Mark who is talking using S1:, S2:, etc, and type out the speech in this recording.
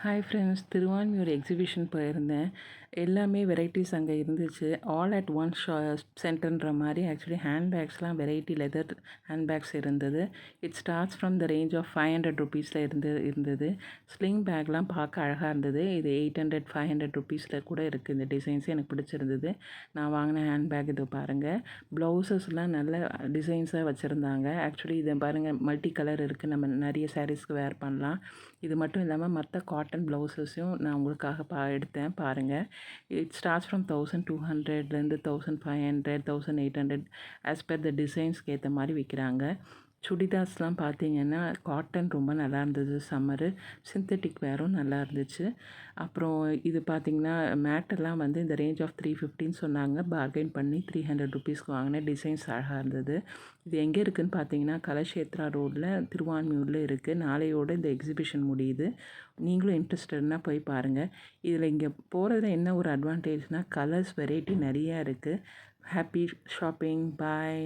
S1: Hi friends, Thiruvanmiyur exhibition போயிருந்தேன். எல்லாமே varieties அங்கே இருந்துச்சு. ஆல் அட் ஒன் சென்டர்ன்ற மாதிரி ஆக்சுவலி ஹேண்ட்பேக்ஸ்லாம் வெரைட்டி லெதர் ஹேண்ட்பேக்ஸ் இருந்தது. It starts from the range of 500 ருபீஸில் இருந்தது. ஸ்லிங் பேக்லாம் பார்க்க அழகாக இருந்தது. இது 800 500 ருபீஸில் கூட இருக்குது. இந்த டிசைன்ஸே எனக்கு பிடிச்சிருந்தது. நான் வாங்கின ஹேண்ட்பேக் இது பாருங்கள். ப்ளவுசஸ்லாம் நல்ல டிசைன்ஸாக வச்சுருந்தாங்க. ஆக்சுவலி இதை பாருங்கள், மல்டி கலர் இருக்குது. நம்ம நிறைய சாரீஸ்க்கு வேர் பண்ணலாம். இது மட்டும் இல்லாமல் மற்ற காட்டன் ப்ளவுசஸையும் நான் உங்களுக்காக எடுத்தேன் பாருங்கள். இட் ஸ்டார்ட்ஸ் ஃப்ரம் 1200லேருந்து 1500 1800 ஆஸ் பர் த டிசைன்ஸ்க்கு ஏற்ற மாதிரி விற்கிறாங்க. சுடிதார்ஸ்லாம் பார்த்தீங்கன்னா காட்டன் ரொம்ப நல்லா இருந்தது. சம்மரு சிந்தட்டிக் வேரும் நல்லா இருந்துச்சு. அப்புறம் இது பார்த்திங்கன்னா மேட்டெல்லாம் வந்து இந்த ரேஞ்ச் ஆஃப் 350ன்னு சொன்னாங்க. பார்கெயின் பண்ணி 300 ருபீஸ்க்கு வாங்கினேன். டிசைன்ஸ் அழகாக இருந்தது. இது எங்கே இருக்குதுன்னு பார்த்தீங்கன்னா கலஷேத்ரா ரோட்டில் திருவான்மியூரில் இருக்குது. நாளையோடு இந்த எக்ஸிபிஷன் முடியுது. நீங்களும் இன்ட்ரெஸ்டட்னா போய் பாருங்கள். இதில் இங்கே போகிறதுல என்ன ஒரு அட்வான்டேஜ்னால் கலர்ஸ் வெரைட்டி நிறையா இருக்குது. Happy shopping. பாய்.